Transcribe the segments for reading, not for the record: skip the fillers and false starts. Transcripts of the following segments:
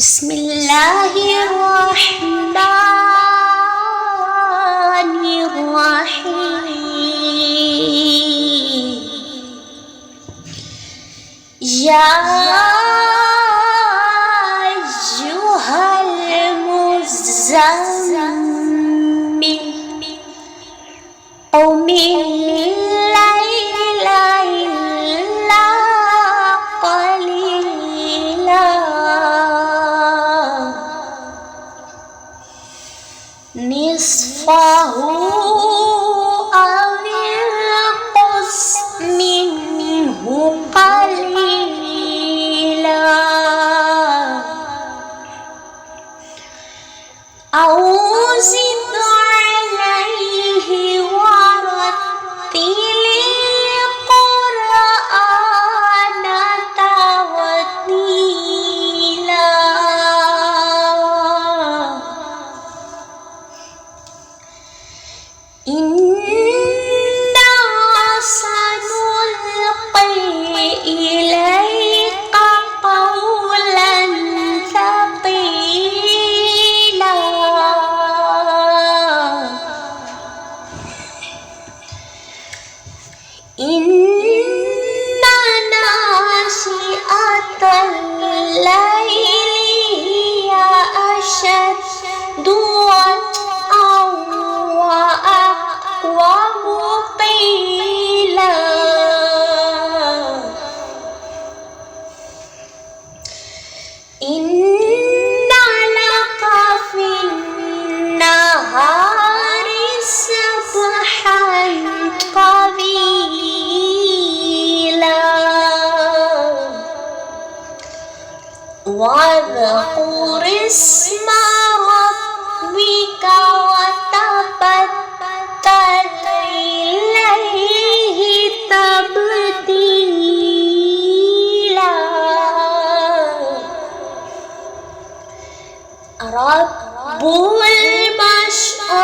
بسم الله الرحمن الرحيم. يا أيها المزمل قم الليل إلا قليلا نصفه أو انقص منه قليلا أو زد عليه ورتل القرآن ترتيلا إنا سنلقي إليك قولا ثقيلا إن ناشئة الليل هي أشد وطئا وأقوم قيلا إن لك في النهار سبحا طويلا واذكر اسم ربك وتبتل إليه تبتيلا رب المشرق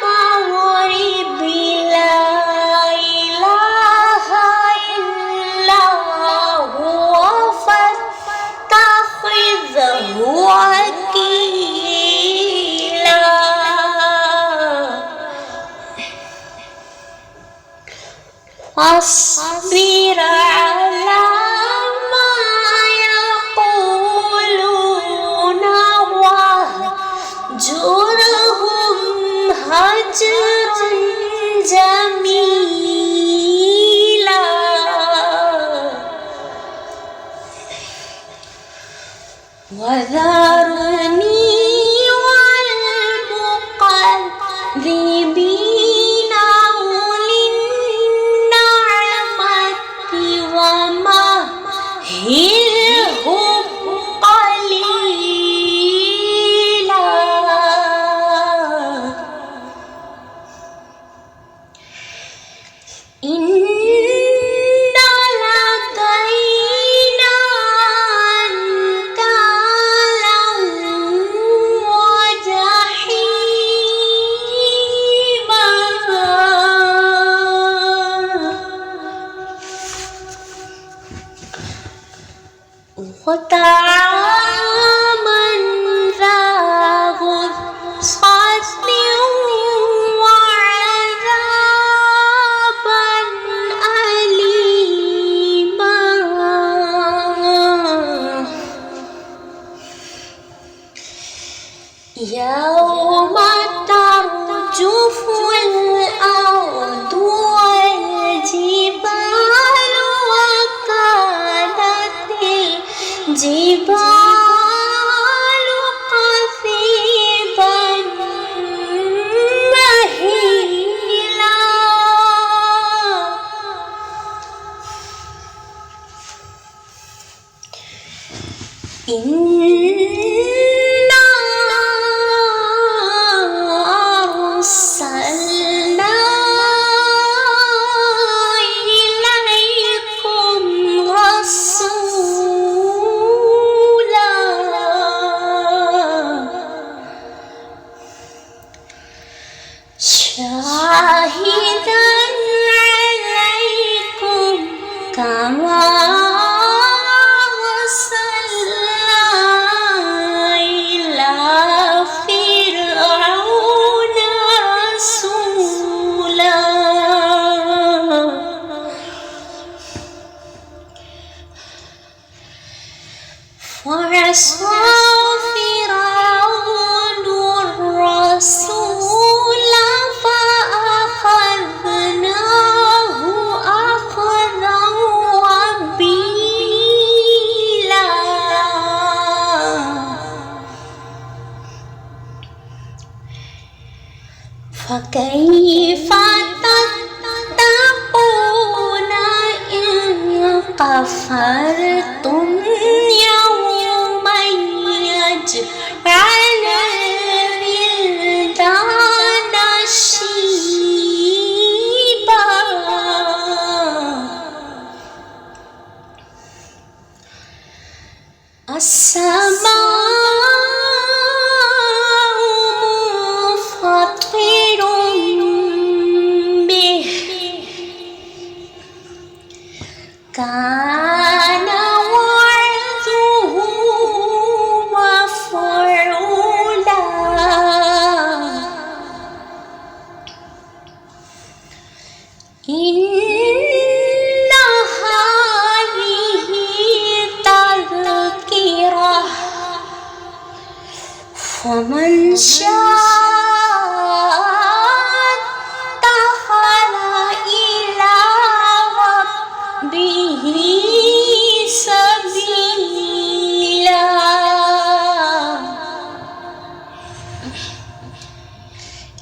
والمغرب لا إله إلا هو فاتخذه وكيلا واصبر على ما يقولون واهجرهم هجرا جميلا وذرني والمكذبين أولي النعمة ومهلهم قليلا إن لدينا أنكالا وجحيما وطعاما ذا غصة وعذابا أليما يوم ترجف الأرض والجبال وكانت الجبال كثيبا مهيلا إنا أرسلنا إليكم رسولا شاهدا عليكم كما أرسلنا فعصى فرعون الرسول فأخذناه أخذا وبيلا فكيف تتقون إن كفرتم يوما يجعل الولدان شيبا السماء منفطر به كان وعده مفعولا إن هذه تذكرة فمن شاء اتخذ إلى ربه سبيلا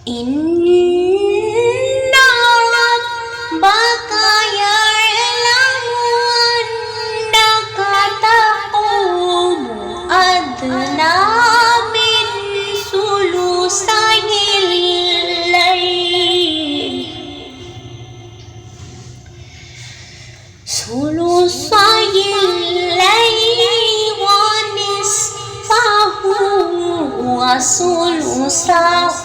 إن ربك يعلم أنك تقوم أدنى من ثلثي الليل ونصفه وثلثه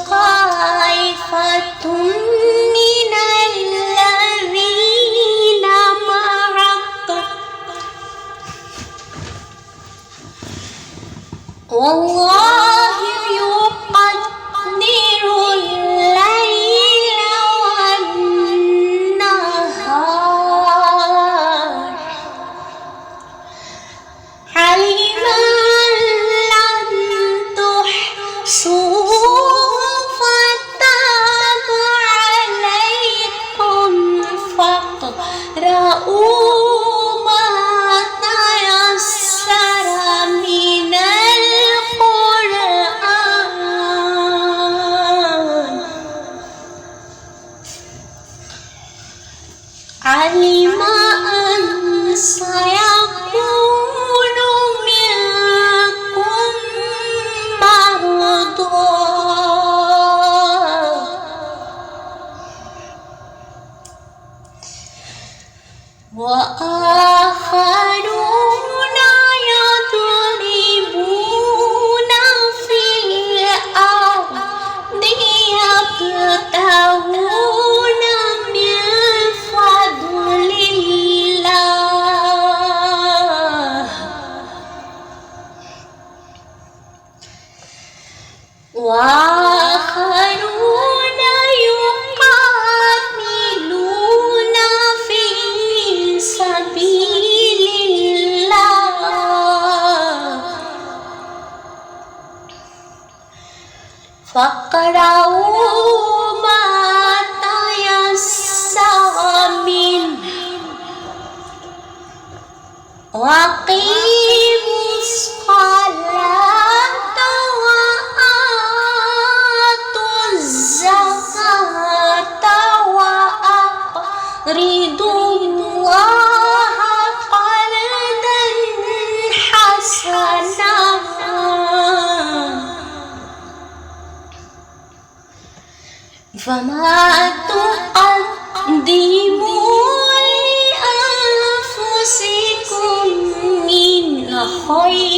وطائفة من الذين معك والله يقدر الليل والنهار علم أن لن تحصوه فتاب عليكم فاقرؤوا ما تيسر من القرآن علم أن سيكون منكم مرضى وآخرون يضربون في الأرض يبتغون من فضل الله وآخرون يقاتلون في سبيل الله فاقرؤوا ما تيسر منه وأقيموا الصلاة وآتوا الزكاة وأقرضوا الله قرضا حسنا فما تقدموا لأنفسكم من خير